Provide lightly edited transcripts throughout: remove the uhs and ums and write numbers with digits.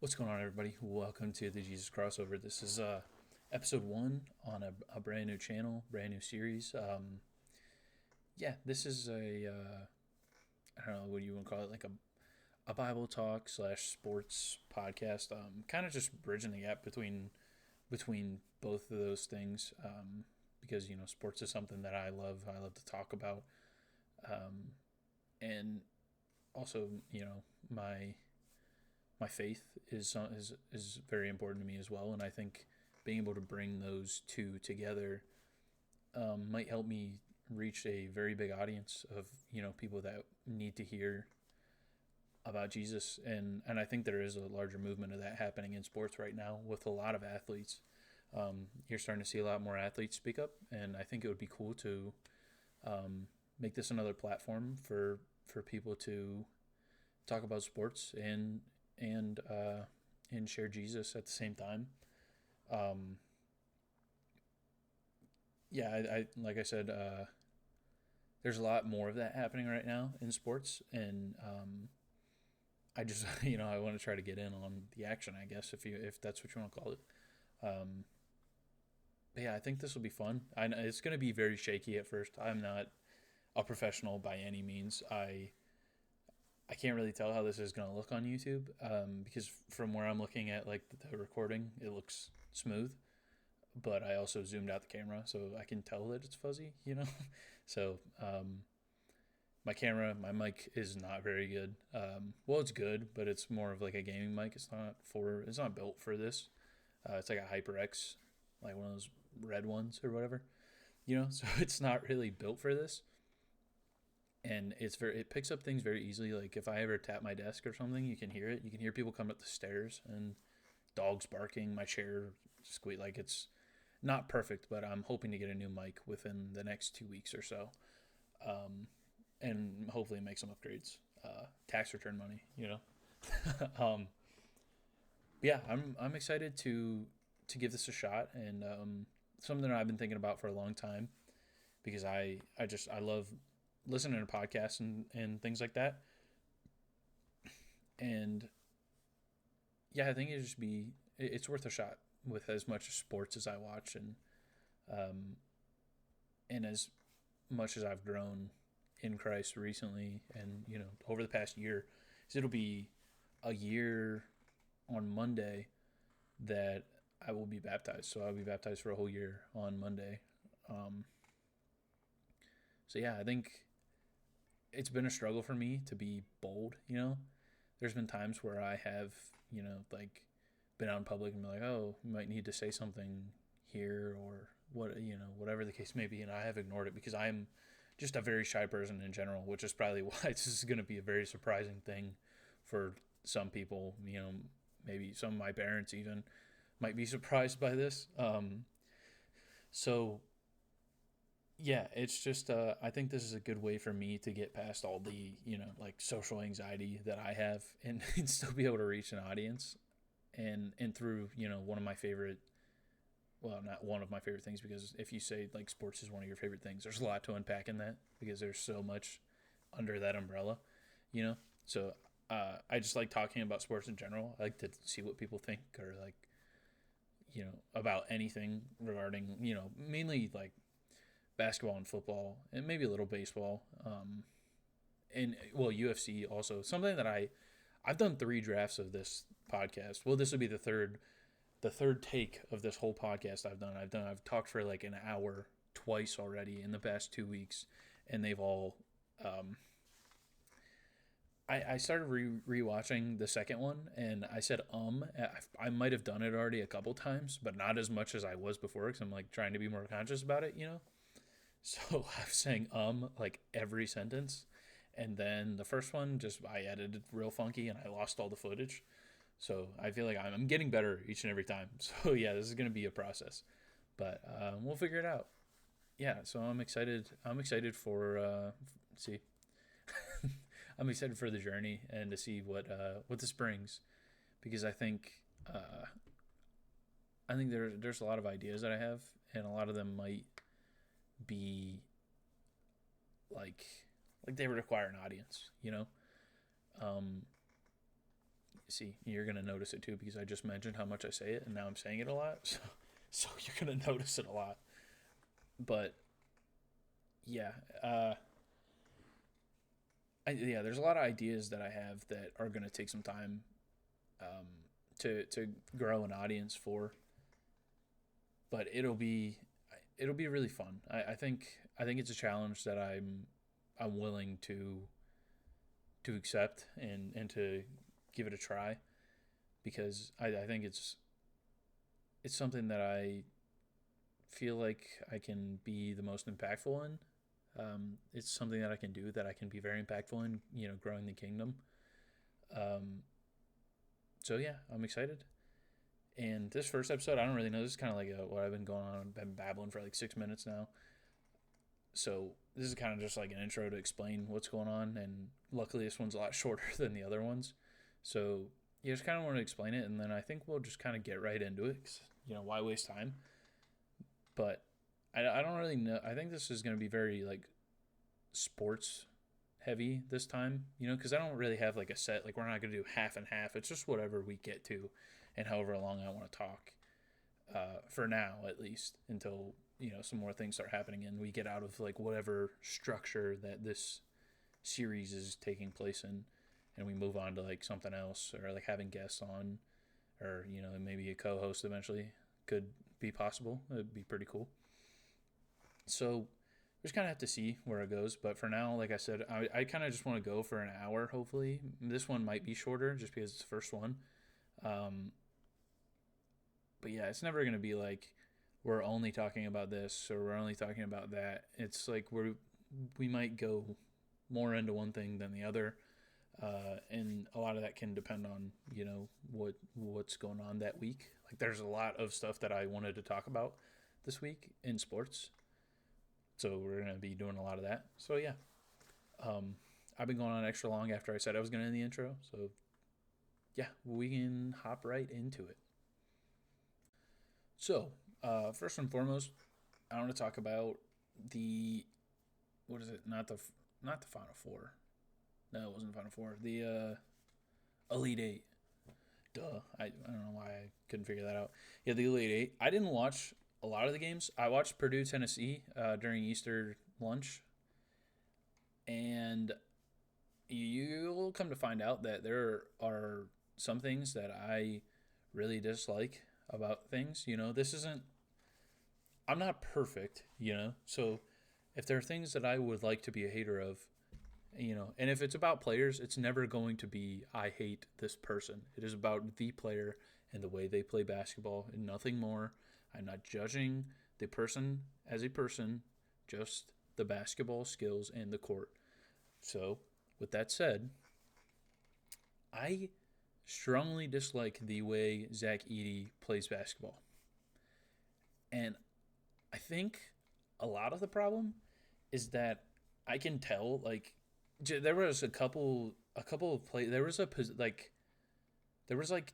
What's going on, everybody? Welcome to the Jesus Crossover. This is episode one on a brand new channel, brand new series. This is I don't know what you want to call it, like a Bible talk slash sports podcast. Kind of just bridging the gap between both of those things. Because sports is something that I love. I love to talk about, and also my faith is very important to me as well, and I think being able to bring those two together might help me reach a very big audience of people that need to hear about Jesus, and I think there is a larger movement of that happening in sports right now with a lot of athletes. You're starting to see a lot more athletes speak up, and I think it would be cool to make this another platform for people to talk about sports and and share Jesus at the same time. Um, I like I said, there's a lot more of that happening right now in sports, and I just I want to try to get in on the action, I guess, if that's what you want to call it. Um, but yeah, I think this will be fun. I know it's going to be very shaky at first. I'm not a professional by any means. I can't really tell how this is going to look on YouTube, because from where I'm looking at like the recording, it looks smooth. But I also zoomed out the camera, so I can tell that it's fuzzy. So my camera, my mic is not very good. Well, it's good, but it's more of like a gaming mic. It's not built for this. It's like a HyperX, like one of those red ones or whatever. So it's not really built for this, and it picks up things very easily. Like if I ever tap my desk or something, you can hear it. You can hear people come up the stairs and dogs barking. My chair squeak. Like it's not perfect, but I'm hoping to get a new mic within the next 2 weeks or so, and hopefully make some upgrades. Tax return money. um, yeah, I'm excited to give this a shot, and something that I've been thinking about for a long time because I love listening to podcasts and things like that. And yeah, I think it's worth a shot with as much sports as I watch, um, and as much as I've grown in Christ recently, and over the past year, because it'll be a year on Monday that I will be baptized. So I'll be baptized for a whole year on Monday. Um, so yeah, I think it's been a struggle for me to be bold. There's been times where I have like been out in public and be like, oh, you might need to say something here or whatever the case may be, and I have ignored it because I'm just a very shy person in general, which is probably why this is going to be a very surprising thing for some people. Maybe some of my parents even might be surprised by this. So yeah, it's just I think this is a good way for me to get past all the like social anxiety that I have, and, and still be able to reach an audience, and through one of my favorite, well, not one of my favorite things, because if you say like sports is one of your favorite things, there's a lot to unpack in that because there's so much under that umbrella, you know. So I just like talking about sports in general. I like to see what people think, or like about anything regarding mainly like basketball and football and maybe a little baseball, and well, UFC also. Something that I've done 3 drafts of this podcast. Well, this would be the third take of this whole podcast I've talked for like an hour twice already in the past 2 weeks, and they've all I started rewatching the second one, and I said I might have done it already a couple times, but not as much as I was before, because I'm like trying to be more conscious about it. So I was saying like every sentence, and then the first one just I edited real funky and I lost all the footage. So I feel like I'm getting better each and every time. So yeah, this is gonna be a process, but we'll figure it out. Yeah, so I'm excited. I'm excited for see. I'm excited for the journey and to see what this brings, because uh, I think there's a lot of ideas that I have, and a lot of them might be like they would require an audience. Um, See, you're gonna notice it too because I just mentioned how much I say it, and now I'm saying it a lot. So you're gonna notice it a lot. But yeah, there's a lot of ideas that I have that are gonna take some time um, to grow an audience for, but it'll be really fun. I think it's a challenge that I'm willing to accept and to give it a try because I think it's something that I feel like I can be the most impactful in. It's something that I can do that I can be very impactful in, growing the kingdom. Um, so yeah, I'm excited. And this first episode, I don't really know. This is kind of like what I've been going on. I've been babbling for like 6 minutes now. So this is kind of just like an intro to explain what's going on. And luckily, this one's a lot shorter than the other ones. So you just kind of want to explain it, and then I think we'll just kind of get right into it. 'Cause, why waste time? But I don't really know. I think this is going to be very like sports heavy this time, because I don't really have like a set. Like we're not going to do half and half. It's just whatever we get to, and however long I want to talk. For now, at least, until some more things start happening and we get out of like whatever structure that this series is taking place in, and we move on to like something else or like having guests on, or maybe a co-host eventually could be possible. It'd be pretty cool. So we just kind of have to see where it goes. But for now, like I said, I kind of just want to go for an hour, hopefully. This one might be shorter just because it's the first one. Um, but yeah, it's never going to be like we're only talking about this or we're only talking about that. It's like we might go more into one thing than the other. And a lot of that can depend on, what's going on that week. Like there's a lot of stuff that I wanted to talk about this week in sports. So we're going to be doing a lot of that. So yeah, I've been going on extra long after I said I was going to end the intro. So yeah, we can hop right into it. So first and foremost, I want to talk about the, what is it? Not the Final Four. No, it wasn't the Final Four. The Elite Eight. Duh. I don't know why I couldn't figure that out. Yeah, the Elite Eight. I didn't watch a lot of the games. I watched Purdue, Tennessee during Easter lunch. And you'll come to find out that there are some things that I really dislike about things. This isn't, I'm not perfect, So if there are things that I would like to be a hater of, and if it's about players, it's never going to be I hate this person. It is about the player and the way they play basketball and nothing more. I'm not judging the person as a person, just the basketball skills and the court. So, with that said, I strongly dislike the way Zach Edey plays basketball. And I think a lot of the problem is that I can tell, like, there was a couple of play. There was like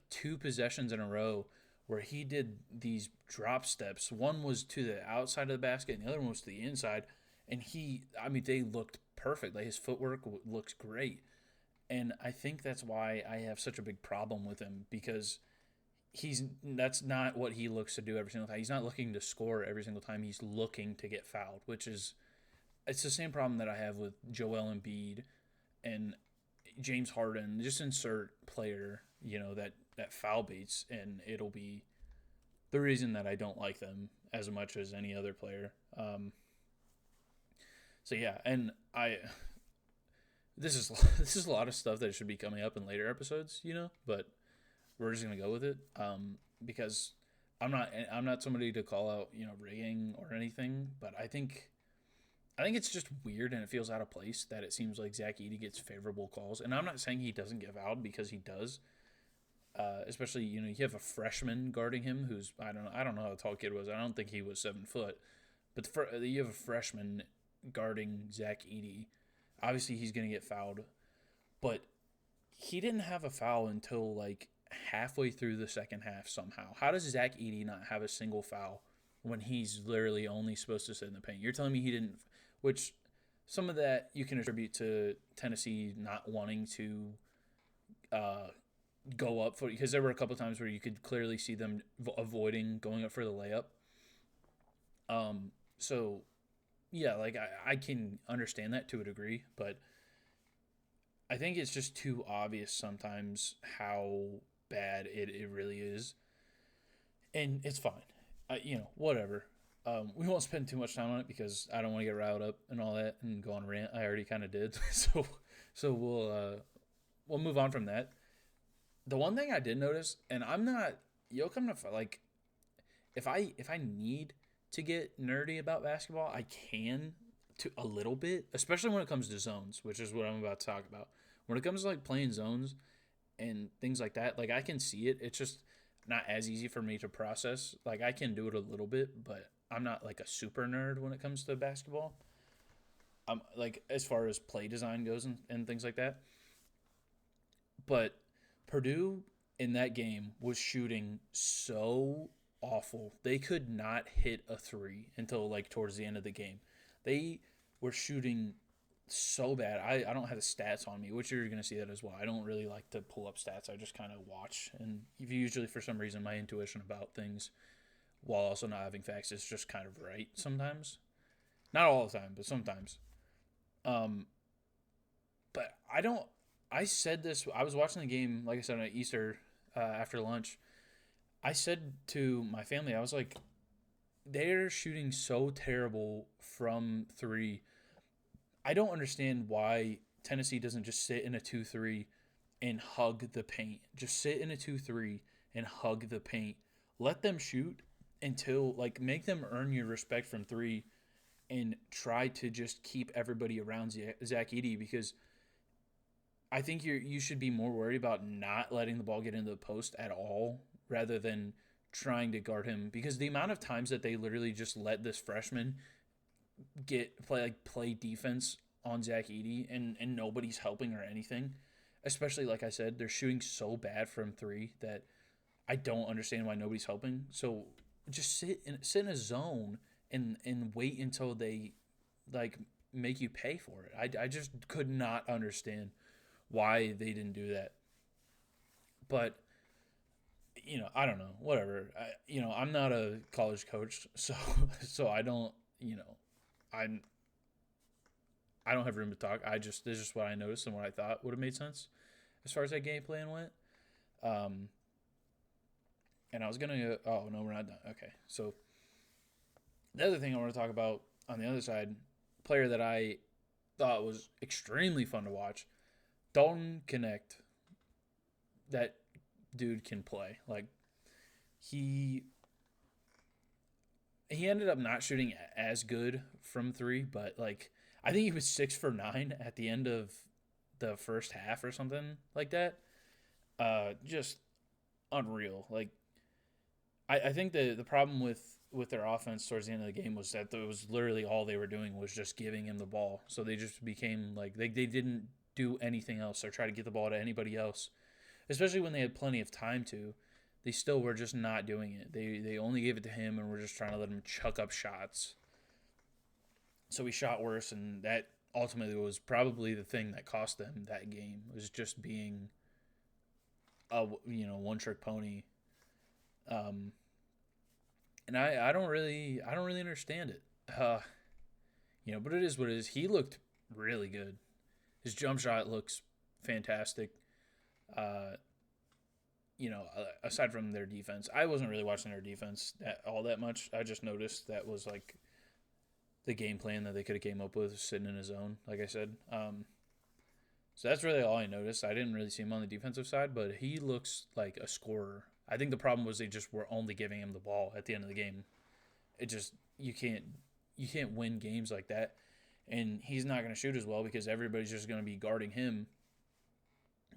two possessions in a row where he did these drop steps. One was to the outside of the basket, and the other one was to the inside. And they looked perfect. Like his footwork looks great, and I think that's why I have such a big problem with him because that's not what he looks to do every single time. He's not looking to score every single time. He's looking to get fouled, which is. It's the same problem that I have with Joel Embiid and James Harden. Just insert player, that foul baits, and it'll be the reason that I don't like them as much as any other player. So yeah, and this is a lot of stuff that should be coming up in later episodes, but we're just gonna go with it because I'm not somebody to call out rigging or anything, but I think it's just weird and it feels out of place that it seems like Zach Edey gets favorable calls. And I'm not saying he doesn't get fouled because he does. Especially, you have a freshman guarding him who's, I don't know how tall kid was. I don't think he was 7 foot. But you have a freshman guarding Zach Edey. Obviously, he's going to get fouled. But he didn't have a foul until like halfway through the second half somehow. How does Zach Edey not have a single foul when he's literally only supposed to sit in the paint? You're telling me he didn't, which some of that you can attribute to Tennessee not wanting to go up for, because there were a couple times where you could clearly see them avoiding going up for the layup. So yeah, like I can understand that to a degree, but I think it's just too obvious sometimes how bad it really is, and it's fine. Whatever. We won't spend too much time on it because I don't want to get riled up and all that and go on a rant. I already kind of did, so we'll move on from that. The one thing I did notice, and I'm not, you'll come to like, if I need to get nerdy about basketball, I can, to a little bit, especially when it comes to zones, which is what I'm about to talk about. When it comes to like playing zones and things like that, like I can see it. It's just not as easy for me to process. Like I can do it a little bit, but I'm not like a super nerd when it comes to basketball. I'm like, as far as play design goes and things like that. But Purdue in that game was shooting so awful. They could not hit a three until like towards the end of the game. They were shooting so bad. I don't have the stats on me, which you're going to see that as well. I don't really like to pull up stats. I just kind of watch. And usually, for some reason, my intuition about things, while also not having facts, is just kind of right sometimes. Not all the time, but sometimes. Um, but I don't. I said this. I was watching the game, like I said, on Easter after lunch. I said to my family, I was like, they're shooting so terrible from three. I don't understand why Tennessee doesn't just sit in a 2-3 and hug the paint. Just sit in a 2-3 and hug the paint. Let them shoot until, like, make them earn your respect from three and try to just keep everybody around Zach Edey, because I think you should be more worried about not letting the ball get into the post at all rather than trying to guard him, because the amount of times that they literally just let this freshman play defense on Zach Edey and nobody's helping or anything. Especially, like I said, they're shooting so bad from three that I don't understand why nobody's helping. So just sit in a zone and wait until they like make you pay for it. I just could not understand why they didn't do that. But I don't know. Whatever. I'm not a college coach, so I don't. I'm I don't have room to talk. This is just what I noticed and what I thought would have made sense as far as that game plan went. Um, and I was gonna go, oh no, we're not done. Okay, so the other thing I want to talk about on the other side, player that I thought was extremely fun to watch, Dalton Connect. That dude can play. Like he he ended up not shooting as good from three, but like I think he was 6 for 9 at the end of the first half or something like that. Just unreal. Like I think the problem with their offense towards the end of the game was that it was literally all they were doing was just giving him the ball. So they just became like they didn't do anything else or try to get the ball to anybody else, especially when they had plenty of time to. They still were just not doing it. They only gave it to him and were just trying to let him chuck up shots. So he shot worse, and that ultimately was probably the thing that cost them that game, was just being a one trick pony. Um, and I don't really understand it. But it is what it is. He looked really good. His jump shot looks fantastic. Uh, aside from their defense, I wasn't really watching their defense all that much. I just noticed that was like the game plan that they could have came up with, sitting in his zone, like I said. So that's really all I noticed. I didn't really see him on the defensive side, but he looks like a scorer. I think the problem was they just were only giving him the ball at the end of the game. It just you can't win games like that, and he's not going to shoot as well because everybody's just going to be guarding him.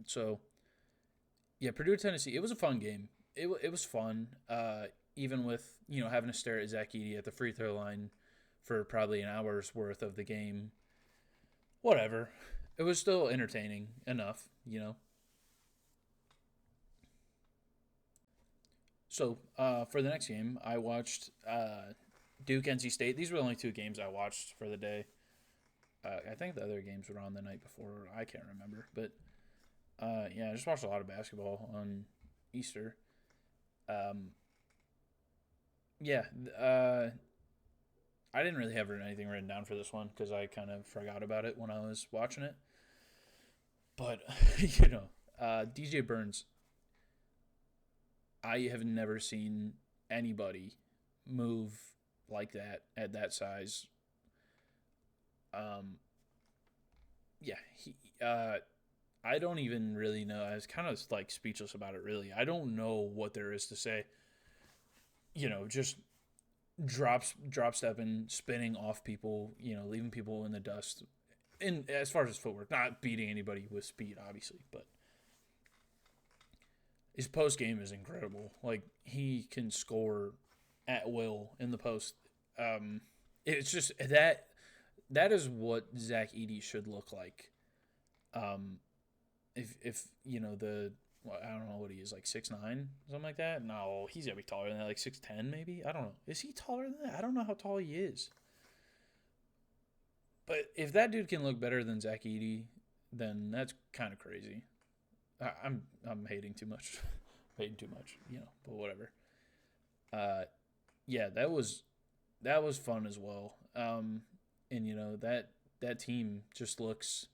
So yeah, Purdue Tennessee. It was a fun game. It was fun. Even with having to stare at Zach Edey at the free throw line for probably an hour's worth of the game. Whatever. It was still entertaining enough. So for the next game, I watched Duke NC State. These were the only two games I watched for the day. I think the other games were on the night before. I can't remember, but Yeah, I just watched a lot of basketball on Easter. Um, yeah, I didn't really have anything written down for this one because I kind of forgot about it when I was watching it. But DJ Burns, I have never seen anybody move like that at that size. Um, yeah, I don't even really know. I was kind of like speechless about it. Really, I don't know what there is to say. Just drop stepping, spinning off people. Leaving people in the dust. In as far as his footwork, not beating anybody with speed, obviously, but his post game is incredible. Like he can score at will in the post. It's just that is what Zach Edey should look like. Um, if the I don't know what he is, like 6'9", something like that. No, he's gotta be taller than that, like 6'10", maybe. I don't know. Is he taller than that? I don't know how tall he is. But if that dude can look better than Zach Edey, then that's kind of crazy. I'm hating too much, hating too much, But whatever. Uh, yeah, that was fun as well. And that team just looks.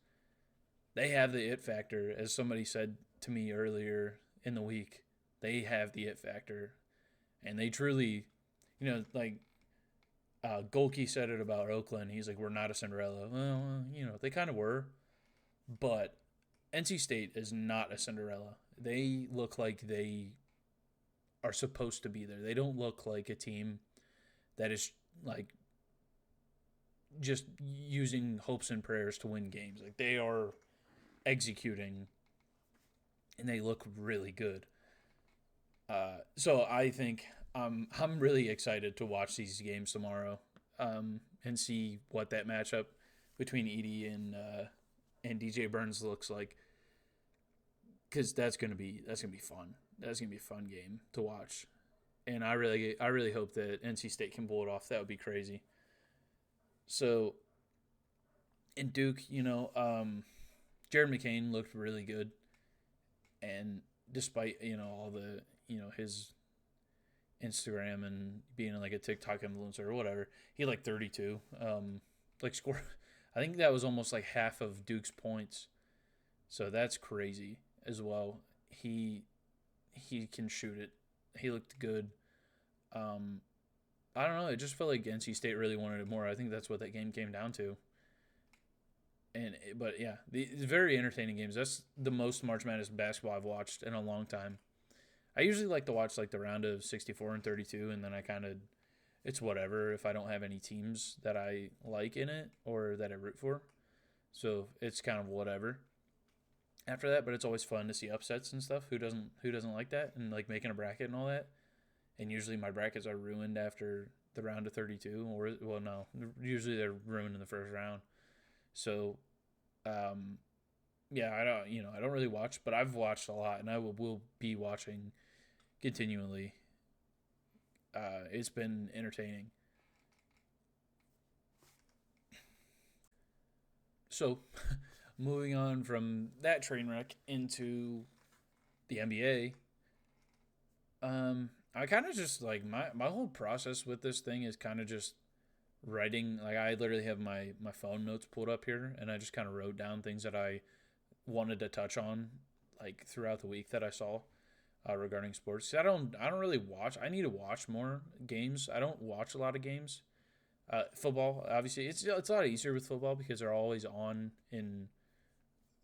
They have the it factor, as somebody said to me earlier in the week. They have the it factor, and they truly, like Golke said it about Oakland. He's like, we're not a Cinderella. Well, they kind of were, but NC State is not a Cinderella. They look like they are supposed to be there. They don't look like a team that is like just using hopes and prayers to win games. Like they are executing, and they look really good. So I think I'm really excited to watch these games tomorrow, and see what that matchup between Edey and DJ Burns looks like, because that's gonna be fun. That's gonna be a fun game to watch, and I really hope that NC State can pull it off. That would be crazy. So in Duke, Jared McCain looked really good, and despite all the his Instagram and being like a TikTok influencer or whatever, he had like 32. Like score, I think that was almost like half of Duke's points. So that's crazy as well. He can shoot it. He looked good. Um, I don't know. It just felt like NC State really wanted it more. I think that's what that game came down to. But yeah, it's very entertaining games. That's the most March Madness basketball I've watched in a long time. I usually like to watch like the round of 64 and 32, and then I kind of it's whatever if I don't have any teams that I like in it or that I root for. So it's kind of whatever after that. But it's always fun to see upsets and stuff. Who doesn't like that, and like making a bracket and all that. And usually my brackets are ruined after the round of 32, or well, no, usually they're ruined in the first round. So um, yeah, I don't really watch, but I've watched a lot, and I will be watching continually. It's been entertaining. So, moving on from that train wreck into the NBA, I kind of just like my whole process with this thing is kind of just writing. Like I literally have my phone notes pulled up here, and I just kind of wrote down things that I wanted to touch on like throughout the week that I saw regarding sports. I don't really watch. I need to watch more games. I don't watch a lot of games. Football, obviously, it's a lot easier with football because they're always on in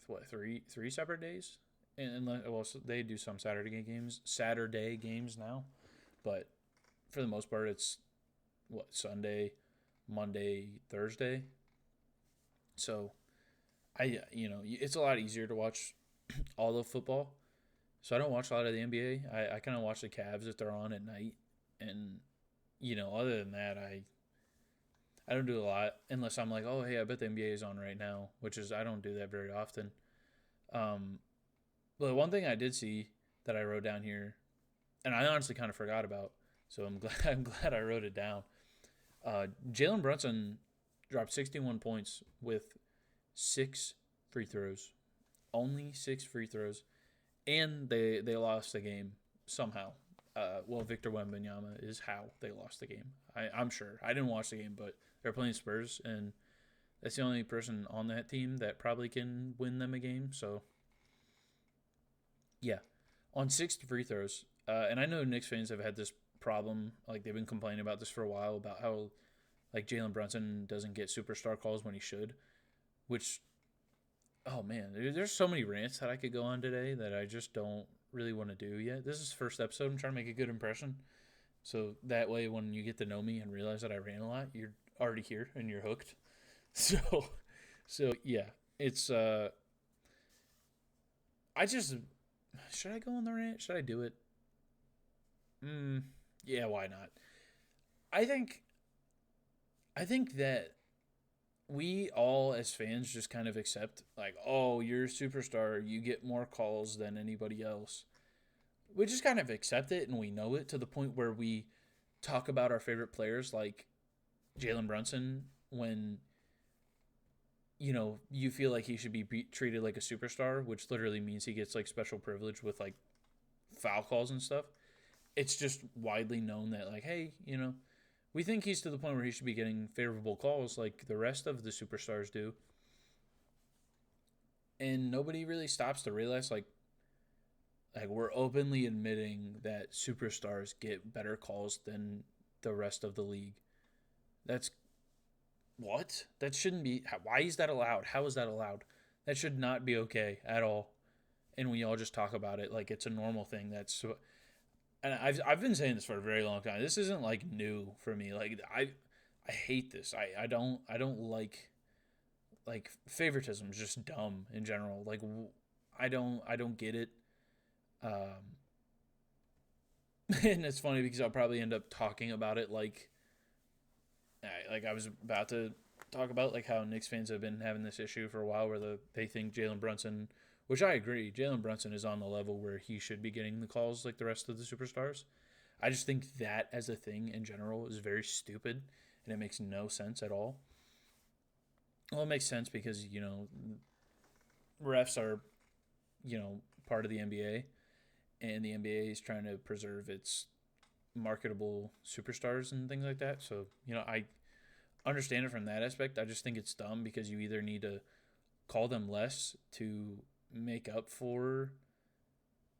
what three separate days. And well, so they do some Saturday games now, but for the most part, it's what Sunday, Monday, Thursday. So it's a lot easier to watch all of football. So I don't watch a lot of the NBA. I kind of watch the Cavs if they're on at night, and other than that, I don't do a lot unless I'm like, oh hey, I bet the NBA is on right now, which is I don't do that very often. Um, but one thing I did see that I wrote down here, and I honestly kind of forgot about, so I'm glad I'm glad I wrote it down. Jalen Brunson dropped 61 points with 6 free throws. only 6 free throws, and they lost the game somehow. Well, Victor Wembanyama is how they lost the game. I'm sure. I didn't watch the game, but they're playing Spurs, and that's the only person on that team that probably can win them a game. So, yeah. On 6 free throws, and I know Knicks fans have had this problem. Like, they've been complaining about this for a while about how, like, Jalen Brunson doesn't get superstar calls when he should, which, oh man, there's so many rants that I could go on today that I just don't really want to do yet. This is the first episode. I'm trying to make a good impression. So that way, when you get to know me and realize that I ran a lot, you're already here and you're hooked. So, so yeah, it's I just should I go on the rant? Should I do it? Yeah, why not? I think I think that we all as fans just kind of accept like, oh, you're a superstar, you get more calls than anybody else. We just kind of accept it and we know it to the point where we talk about our favorite players like Jalen Brunson when you feel like he should be treated like a superstar, which literally means he gets like special privilege with like foul calls and stuff. It's just widely known that like, hey, we think he's to the point where he should be getting favorable calls like the rest of the superstars do. And nobody really stops to realize like we're openly admitting that superstars get better calls than the rest of the league. That's what? That shouldn't be. Why is that allowed? How is that allowed? That should not be okay at all. And we all just talk about it like it's a normal thing. And I've been saying this for a very long time. This isn't like new for me. Like I hate this. I don't like favoritism is just dumb in general. Like I don't get it. Um, and it's funny because I'll probably end up talking about it like I was about to talk about like how Knicks fans have been having this issue for a while where they think Jalen Brunson, which I agree, Jalen Brunson is on the level where he should be getting the calls like the rest of the superstars. I just think that as a thing in general is very stupid and it makes no sense at all. Well, it makes sense because refs are part of the NBA, and the NBA is trying to preserve its marketable superstars and things like that. So I understand it from that aspect. I just think it's dumb because you either need to call them less to make up for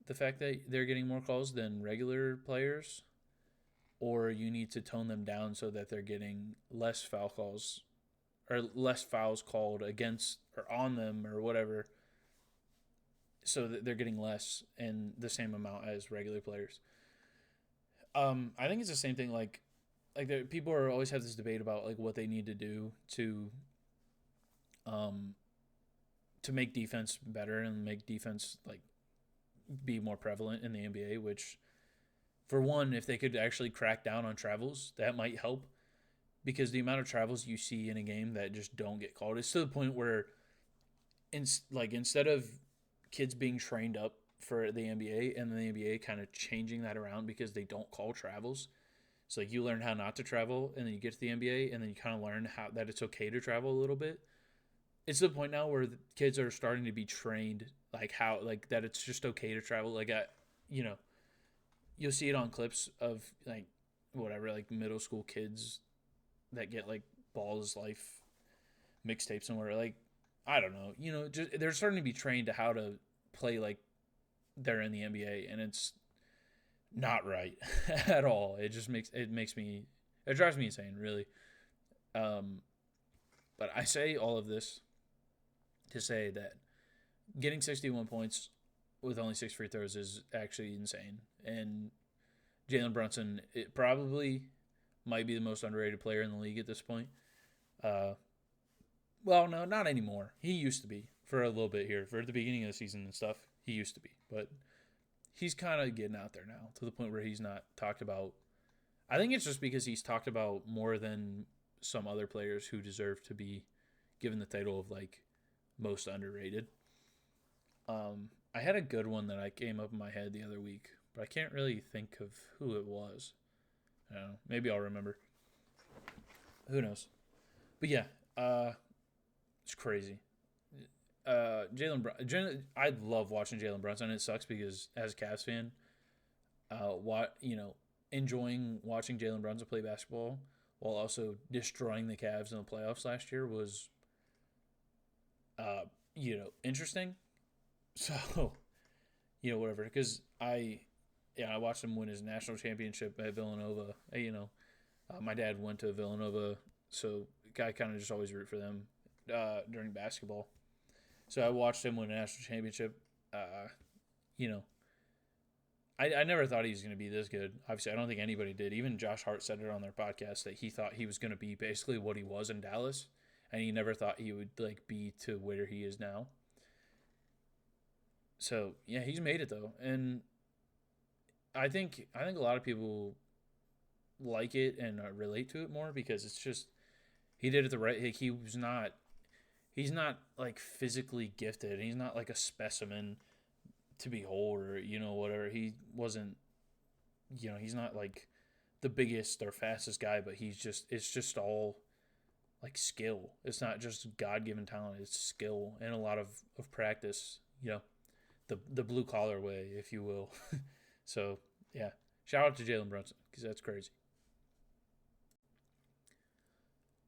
the fact that they're getting more calls than regular players, or you need to tone them down so that they're getting less foul calls or less fouls called against or on them or whatever, so that they're getting less and the same amount as regular players. I think it's the same thing. People are always have this debate about like what they need to do um, to make defense better and make defense like be more prevalent in the NBA. Which, for one, if they could actually crack down on travels, that might help because the amount of travels you see in a game that just don't get called, it's to the point where instead of kids being trained up for the NBA and the NBA kind of changing that around because they don't call travels. So like you learn how not to travel and then you get to the NBA and then you kind of learn how that it's okay to travel a little bit. It's to the point now where the kids are starting to be trained like how like that it's just okay to travel. You know, you'll see it on clips of like whatever like middle school kids that get like Ball is Life mixtapes somewhere. Like I don't know, just they're starting to be trained to how to play like they're in the NBA, and it's not right at all. It drives me insane, really. Um, but I say all of this to say that getting 61 points with only 6 free throws is actually insane. And Jalen Brunson, it probably might be the most underrated player in the league at this point. Uh, well, no, not anymore. He used to be for a little bit here, for the beginning of the season and stuff. He used to be, but he's kind of getting out there now to the point where he's not talked about. I think it's just because he's talked about more than some other players who deserve to be given the title of like most underrated. I had a good one that I came up in my head the other week, but I can't really think of who it was. I don't know. Maybe I'll remember. Who knows? But yeah, it's crazy. I love watching Jalen Brunson. It sucks because as a Cavs fan, what enjoying watching Jalen Brunson play basketball while also destroying the Cavs in the playoffs last year was, uh, interesting. So whatever. Because I watched him win his national championship at Villanova. My dad went to Villanova, so I kind of just always root for them during basketball. So I watched him win a national championship. You know, I never thought he was going to be this good. Obviously, I don't think anybody did. Even Josh Hart said it on their podcast that he thought he was going to be basically what he was in Dallas, and he never thought he would be to where he is now. So yeah, he's made it though, and I think a lot of people like it and relate to it more because it's just he did it the right. Like, he's not like physically gifted. He's not like a specimen to behold or whatever. He wasn't. He's not like the biggest or fastest guy, but it's just all like skill. It's not just God given talent. It's skill and a lot of practice. The blue collar way, if you will. So yeah, shout out to Jalen Brunson because that's crazy.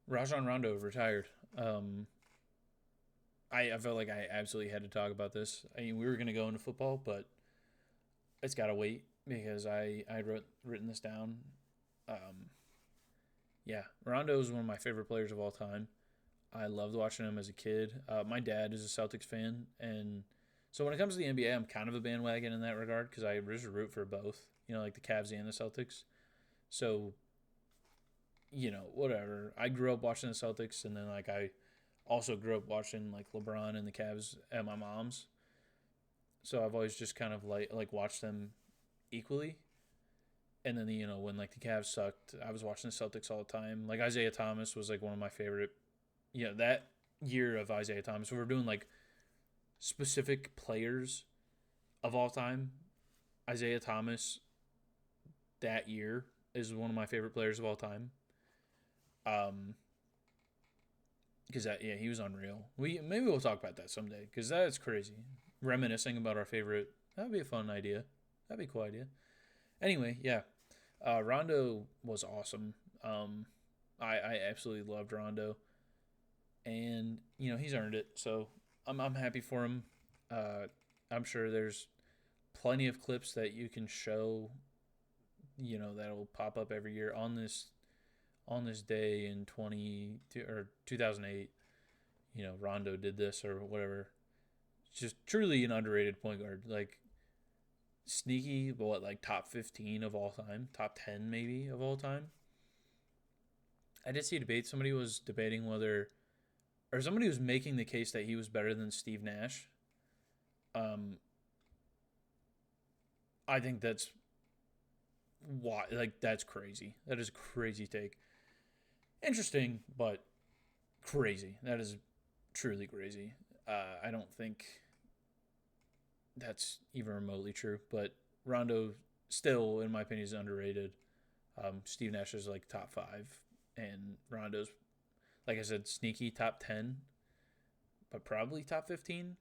Rajon Rondo retired. I felt like I absolutely had to talk about this. I mean, we were gonna go into football, but it's gotta wait because I written this down. Um, yeah, Rondo is one of my favorite players of all time. I loved watching him as a kid. My dad is a Celtics fan, and so when it comes to the NBA, I'm kind of a bandwagon in that regard because I just root for both. Like the Cavs and the Celtics. So whatever. I grew up watching the Celtics, and then like I also grew up watching like LeBron and the Cavs at my mom's. So I've always just kind of like watched them equally. And then when like the Cavs sucked, I was watching the Celtics all the time. Like Isaiah Thomas was like one of my favorite. That year of Isaiah Thomas. We were doing like specific players of all time. Isaiah Thomas that year is one of my favorite players of all time. Um, because he was unreal. Maybe we'll talk about that someday because that's crazy. Reminiscing about our favorite, that'd be a fun idea. That'd be a cool idea. Anyway, yeah, Rondo was awesome. I absolutely loved Rondo, and he's earned it. So I'm happy for him. Uh, I'm sure there's plenty of clips that you can show. That'll pop up every year on this day in 2008. Rondo did this or whatever. Just truly an underrated point guard. Like sneaky, but what, like top 15 of all time, top 10 maybe of all time. I did see a debate. Somebody was debating whether, or somebody was making the case that he was better than Steve Nash. Um, I think that's why. Like that's crazy. That is a crazy take. Interesting, but crazy. That is truly crazy. I don't think that's even remotely true. But Rondo still, in my opinion, is underrated. Steve Nash is like top five, and Rondo's, like I said, sneaky top 10, but probably top 15,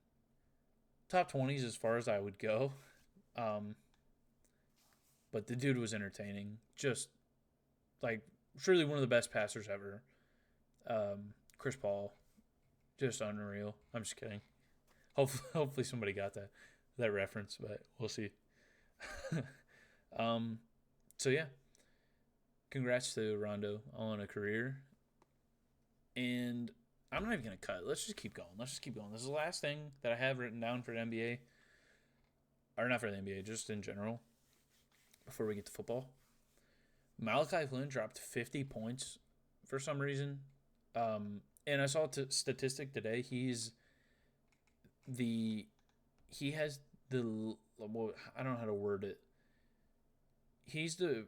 top 20s as far as I would go. Um, but the dude was entertaining. Just like surely one of the best passers ever. Chris Paul, just unreal. I'm just kidding. Hopefully somebody got that reference, but we'll see. um, so yeah, congrats to Rondo on a career. And I'm not even gonna cut. Let's just keep going. This is the last thing that I have written down for the NBA, or not for the NBA, just in general. Before we get to football, Malachi Flynn dropped 50 points for some reason. And I saw a statistic today. He has the, well, I don't know how to word it. He's the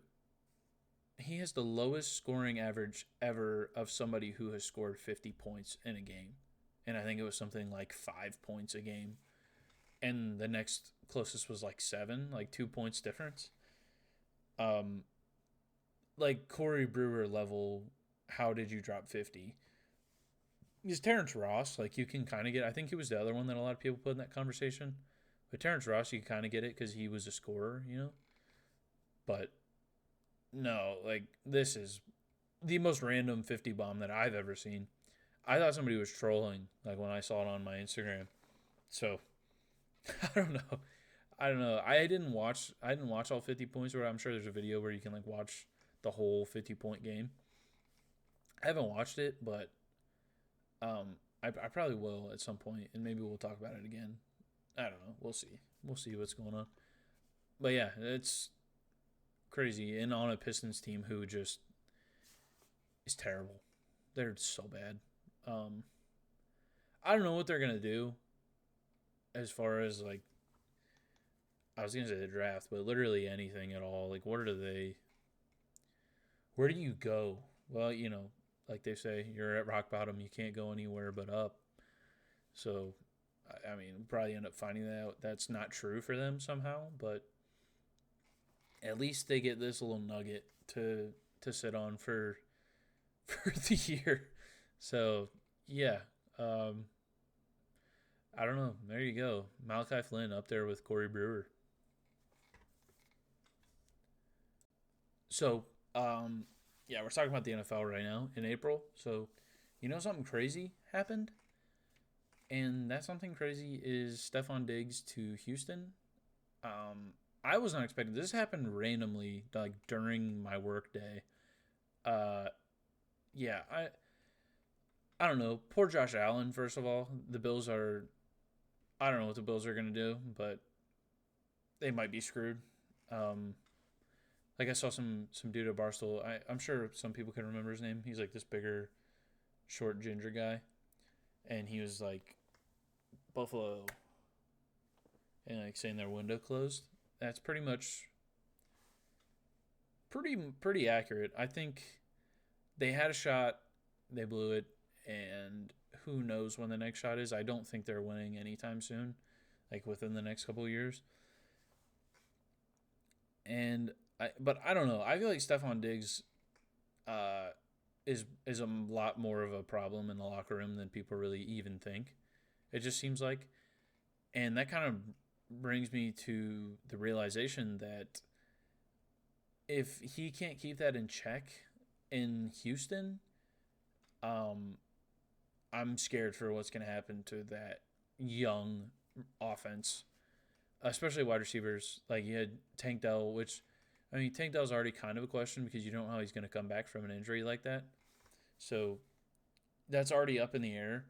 he has the lowest scoring average ever of somebody who has scored 50 points in a game. And I think it was something like 5 points a game. And the next closest was like 7, like 2 points difference. Um, like Corey Brewer level, how did you drop 50? Because Terrence Ross, like you can kind of get. I think he was the other one that a lot of people put in that conversation. But Terrence Ross, you can kind of get it because he was a scorer, you know. But no, like this is the most random 50 bomb that I've ever seen. I thought somebody was trolling, like when I saw it on my Instagram. So I don't know. I don't know. I didn't watch. I didn't watch all 50 points. Where I'm sure there's a video where you can like watch the whole 50-point game. I haven't watched it, but I probably will at some point, and maybe we'll talk about it again. I don't know. We'll see. We'll see what's going on. But yeah, it's crazy. And on a Pistons team who just is terrible. They're so bad. Um, I don't know what they're gonna do as far as like I was gonna say the draft, but literally anything at all. Like, what are they? Where do you go? Well, like they say, you're at rock bottom. You can't go anywhere but up. So, I mean, we'll probably end up finding that out. That's not true for them somehow, but at least they get this little nugget to sit on for for the year. So, yeah, um, I don't know. There you go, Malachi Flynn up there with Corey Brewer. So, yeah, we're talking about the NFL right now in April. So, something crazy happened, and that something crazy is Stephon Diggs to Houston. I was not expecting this. Happened randomly, like during my work day. Uh, yeah, I don't know. Poor Josh Allen. First of all, the Bills are. I don't know what the Bills are gonna do, but they might be screwed. Um, like I saw some dude at Barstool. I'm sure some people can remember his name. He's like this bigger, short ginger guy, and he was like Buffalo and like saying their window closed. That's pretty accurate. I think they had a shot, they blew it, and who knows when the next shot is. I don't think they're winning anytime soon, like within the next couple of years. And but I don't know. I feel like Stephon Diggs uh, is a lot more of a problem in the locker room than people really even think. It just seems like, and that kind of brings me to the realization that if he can't keep that in check in Houston, um, I'm scared for what's going to happen to that young offense, especially wide receivers. Like you had Tank Dell, which I mean Tank Dell's already kind of a question because you don't know how he's going to come back from an injury like that. So that's already up in the air.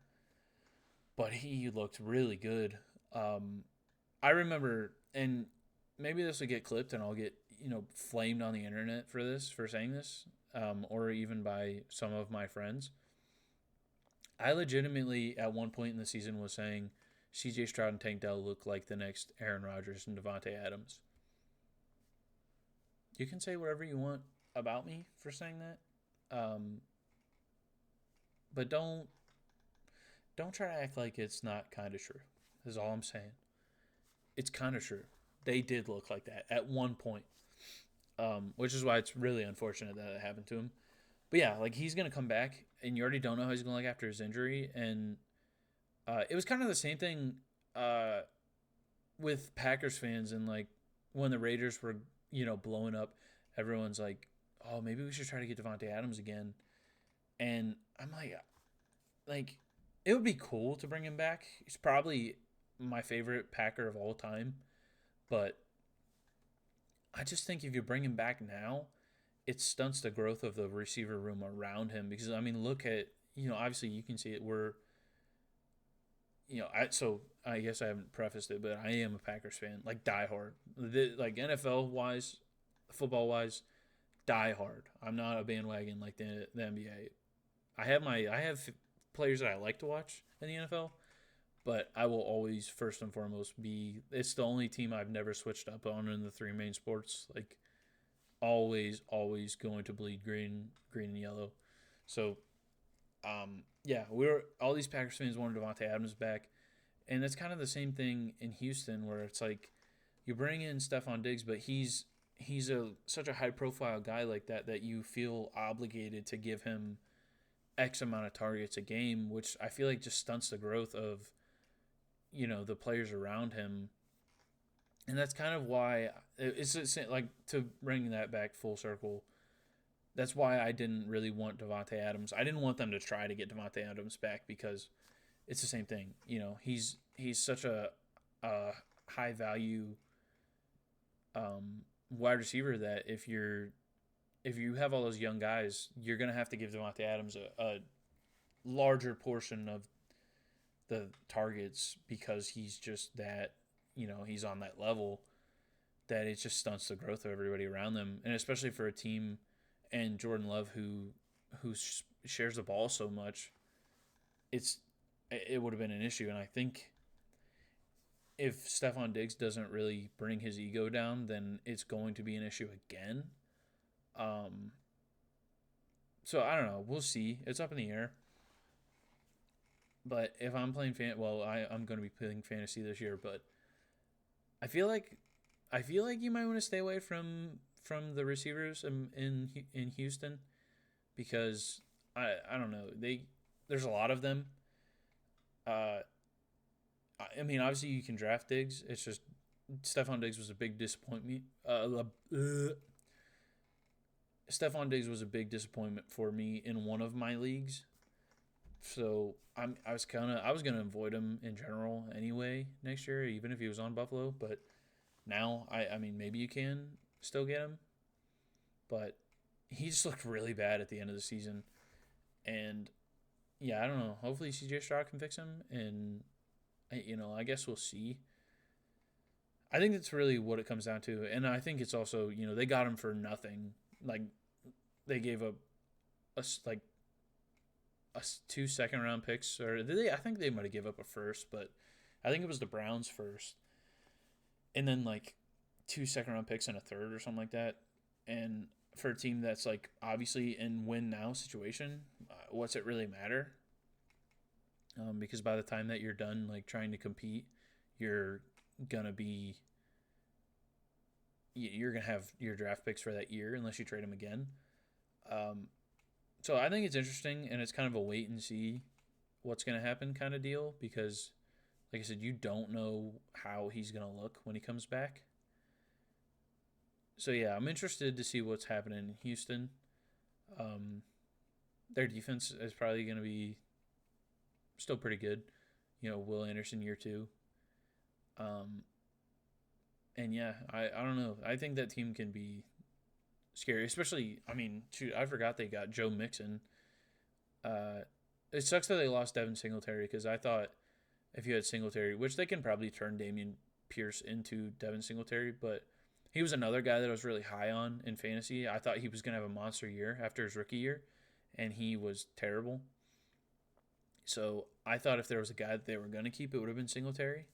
But he looked really good. I remember, and maybe this will get clipped, and I'll get flamed on the internet for this for saying this, or even by some of my friends. I legitimately at one point in the season was saying C.J. Stroud and Tank Dell look like the next Aaron Rodgers and Devontae Adams. You can say whatever you want about me for saying that, but don't try to act like it's not kind of true. Is all I'm saying. It's kind of true. They did look like that at one point, which is why it's really unfortunate that it happened to him. But yeah, like he's gonna come back, and you already don't know how he's gonna look after his injury. And it was kind of the same thing uh, with Packers fans, and like when the Raiders were blowing up, everyone's like, "Oh, maybe we should try to get Devontae Adams again." And I'm like it would be cool to bring him back. He's probably my favorite Packer of all time, but I just think if you bring him back now, it stunts the growth of the receiver room around him because I mean, look at obviously you can see it. We're I guess I haven't prefaced it, but I am a Packers fan, like diehard, like NFL wise, football wise, diehard. I'm not a bandwagon like the NBA. I have players that I like to watch in the NFL, but I will always first and foremost be. It's the only team I've never switched up on in the three main sports. Like always going to bleed green and yellow. So, yeah, we're all these Packers fans wanted Devontae Adams back, and that's kind of the same thing in Houston, where it's like you bring in Stephon Diggs, but he's such a high profile guy like that you feel obligated to give him X amount of targets a game, which I feel like just stunts the growth of, the players around him. And that's kind of why it's like, to bring that back full circle. That's why I didn't really want Davante Adams. I didn't want them to try to get Davante Adams back because it's the same thing. He's such a high value wide receiver that if you have all those young guys, you're gonna have to give Davante Adams a larger portion of the targets because he's just that. He's on that level that it just stunts the growth of everybody around them, and especially for a team and Jordan Love who shares the ball so much, it would have been an issue. And I think if Stephon Diggs doesn't really bring his ego down, then it's going to be an issue again. So I don't know. We'll see. It's up in the air. But if I'm playing I'm going to be playing fantasy this year. But I feel like you might want to stay away from the receivers in Houston because I don't know, there's a lot of them. I mean, obviously you can draft Diggs. It's just Stephon Diggs was a big disappointment. Stephon Diggs was a big disappointment for me in one of my leagues. So I was gonna avoid him in general anyway next year, even if he was on Buffalo. But now I mean maybe you can still get him, but he just looked really bad at the end of the season. And yeah, I don't know. Hopefully CJ Stroud can fix him, and I guess we'll see. I think that's really what it comes down to, and I think it's also they got him for nothing. Like they gave up like a 2 second-round picks, or did they? I think they might have gave up a first, but I think it was the Browns first, and then like 2 second-round picks and a third or something like that. And for a team that's like obviously in win now situation, what's it really matter? Because by the time that you're done like trying to compete, you're gonna have your draft picks for that year unless you trade them again. So I think it's interesting, and it's kind of a wait and see what's going to happen kind of deal because, like I said, you don't know how he's going to look when he comes back. So, yeah, I'm interested to see what's happening in Houston. Their defense is probably going to be still pretty good. Will Anderson year 2. And, yeah, I don't know. I think that team can be scary, especially, I mean, shoot, I forgot they got Joe Mixon. It sucks that they lost Devin Singletary because I thought if you had Singletary, which they can probably turn Dameon Pierce into Devin Singletary, but he was another guy that I was really high on in fantasy. I thought he was going to have a monster year after his rookie year, and he was terrible. So I thought if there was a guy that they were going to keep, it would have been Singletary.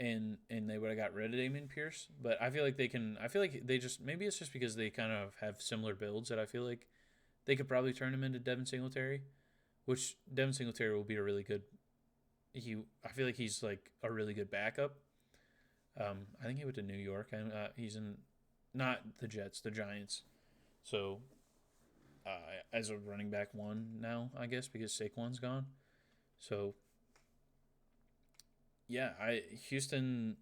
And they would have got rid of Dameon Pierce. But I feel like they just, maybe it's just because they kind of have similar builds that I feel like they could probably turn him into Devin Singletary, which Devin Singletary will be a really good, I feel like he's like a really good backup. I think he went to New York, and he's in, not the Jets, the Giants. So as a running back 1 now, I guess, because Saquon's gone. So yeah, Houston,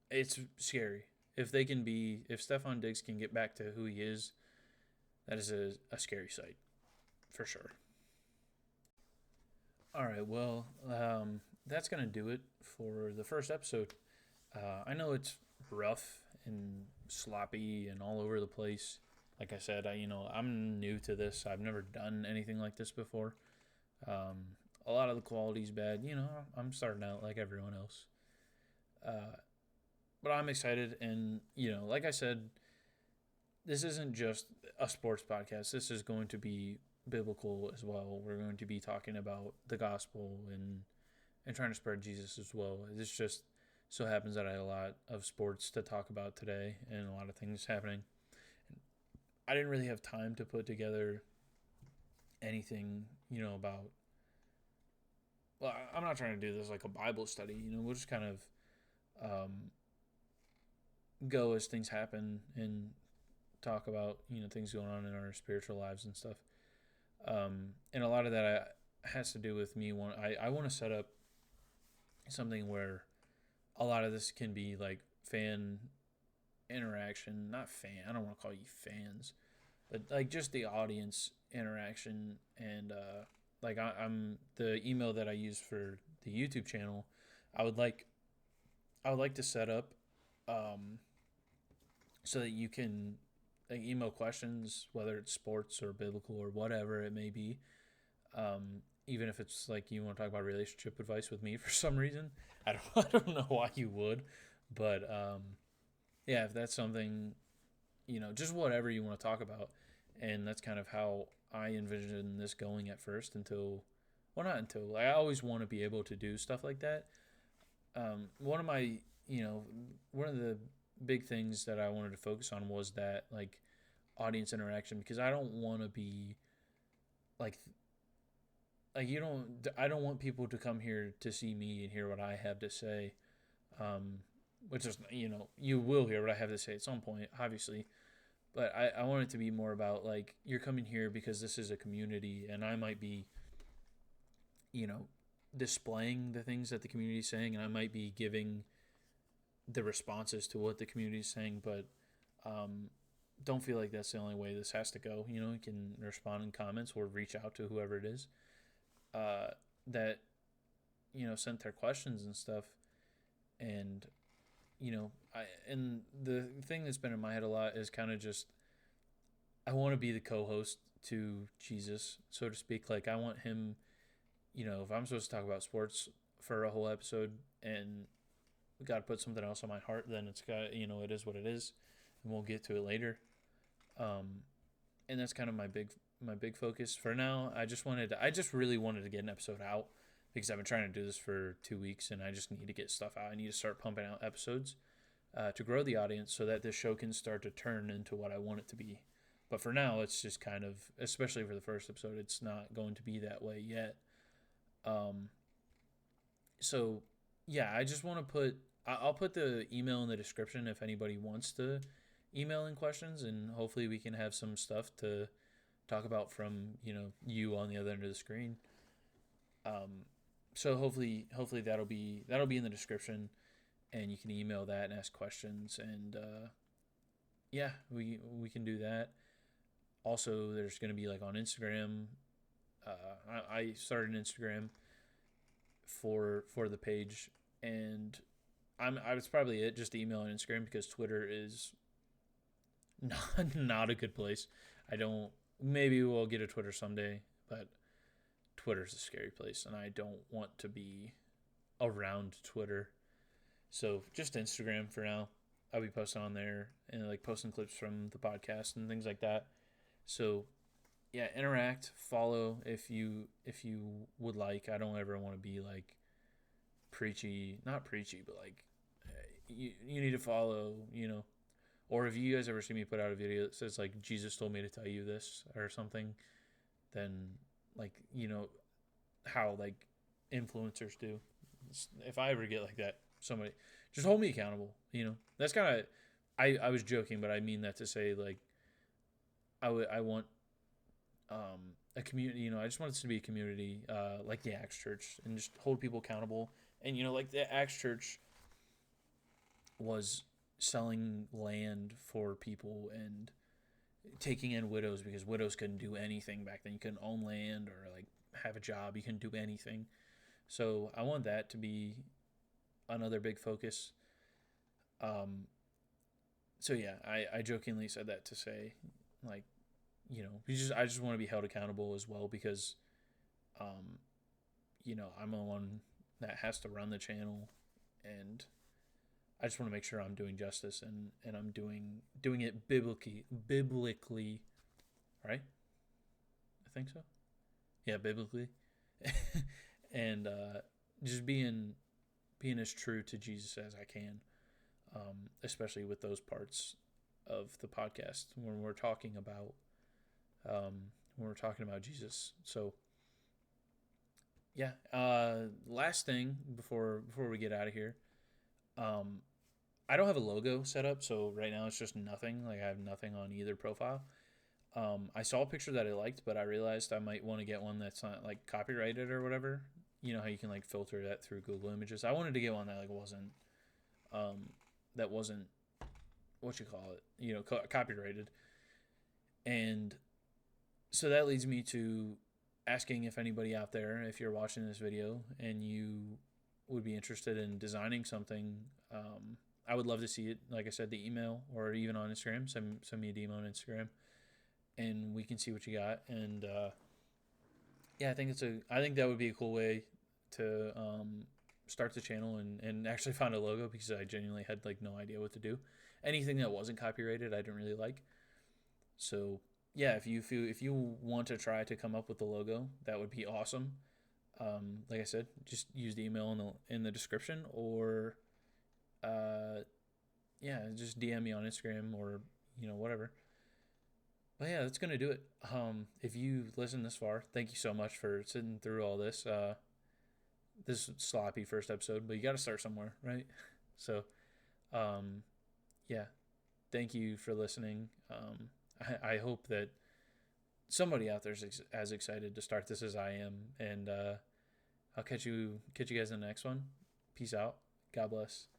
it's scary. If Stephon Diggs can get back to who he is, that is a scary sight, for sure. All right, well, that's going to do it for the first episode. I know it's rough and sloppy and all over the place. Like I said, I'm new to this. I've never done anything like this before. A lot of the quality's bad. I'm starting out like everyone else. But I'm excited, and, like I said, this isn't just a sports podcast. This is going to be biblical as well. We're going to be talking about the gospel and trying to spread Jesus as well. This just so happens that I had a lot of sports to talk about today and a lot of things happening. I didn't really have time to put together anything, about. Well, I'm not trying to do this like a Bible study. We'll just kind of go as things happen and talk about, things going on in our spiritual lives and stuff. And a lot of that has to do with me. I want to set up something where a lot of this can be like fan interaction, not fan. I don't want to call you fans, but like just the audience interaction. And like I'm the email that I use for the YouTube channel. I would like I would like to set up um, so that you can like, email questions, whether it's sports or biblical or whatever it may be. Even if it's like you want to talk about relationship advice with me for some reason, I don't know why you would, but yeah, if that's something, just whatever you want to talk about, and that's kind of how I envisioned this going at first. Well, not until like, I always want to be able to do stuff like that. One of my, one of the big things that I wanted to focus on was that like audience interaction because I don't want to be like you don't I don't want people to come here to see me and hear what I have to say. Um, which is you will hear what I have to say at some point, obviously. But I want it to be more about like you're coming here because this is a community and I might be, you know, displaying the things that the community is saying and I might be giving the responses to what the community is saying, but um, don't feel like that's the only way this has to go. You can respond in comments or reach out to whoever it is uh, that sent their questions and stuff. And and the thing that's been in my head a lot is kind of just I want to be the co-host to Jesus, so to speak. Like I want him, if I'm supposed to talk about sports for a whole episode and got to put something else on my heart, then it's got it is what it is, and we'll get to it later. Um, and that's kind of my big focus for now. I just really wanted to get an episode out because I've been trying to do this for 2 weeks and I just need to get stuff out. I need to start pumping out episodes to grow the audience so that this show can start to turn into what I want it to be. But for now, it's just kind of, especially for the first episode, it's not going to be that way yet. Um, so yeah, I just want to I'll put the email in the description if anybody wants to email in questions, and hopefully we can have some stuff to talk about from you on the other end of the screen. Um, so hopefully that'll be in the description, and you can email that and ask questions, and yeah, we can do that. Also, there's gonna be like on Instagram. I started an Instagram for the page, and I was probably it just email and Instagram because Twitter is not a good place. I don't. Maybe we'll get a Twitter someday, but Twitter's a scary place, and I don't want to be around Twitter. So just Instagram for now. I'll be posting on there and like posting clips from the podcast and things like that. So yeah, interact, follow if you would like. I don't ever want to be like preachy, not preachy, but like you need to follow, Or if you guys ever see me put out a video that says like Jesus told me to tell you this or something, then like how like influencers do. If I ever get like that, somebody just hold me accountable. That's kind of I was joking, but I mean that to say like I want a community. I just want it to be a community like the Acts Church and just hold people accountable. And like the Acts Church was selling land for people and taking in widows because widows couldn't do anything back then. You couldn't own land or like have a job. You couldn't do anything. So I want that to be another big focus. Um, so yeah, I jokingly said that to say like, I just want to be held accountable as well because, um, I'm the one that has to run the channel and I just want to make sure I'm doing justice and I'm doing it biblically, right? I think so. Yeah, biblically, and just being as true to Jesus as I can, especially with those parts of the podcast when we're talking about Jesus. So yeah, last thing before we get out of here, um, I don't have a logo set up, so right now it's just nothing. Like I have nothing on either profile. I saw a picture that I liked, but I realized I might want to get one that's not like copyrighted or whatever. You know how you can like filter that through Google Images. I wanted to get one that like um, wasn't what you call it, copyrighted. And so that leads me to asking if anybody out there, if you're watching this video and you would be interested in designing something, I would love to see it. Like I said, the email or even on Instagram, send me a DM on Instagram, and we can see what you got. And yeah, I think that would be a cool way to start the channel and actually find a logo, because I genuinely had like no idea what to do. Anything that wasn't copyrighted, I didn't really like. So yeah, if you want to try to come up with the logo, that would be awesome. Like I said, just use the email in the description, or uh, yeah, just DM me on Instagram, or whatever. But yeah, that's gonna do it. If you listened this far, thank you so much for sitting through all this. This sloppy first episode, but you got to start somewhere, right? So, um, yeah, thank you for listening. I hope that somebody out there is as excited to start this as I am, and I'll catch you guys in the next one. Peace out. God bless.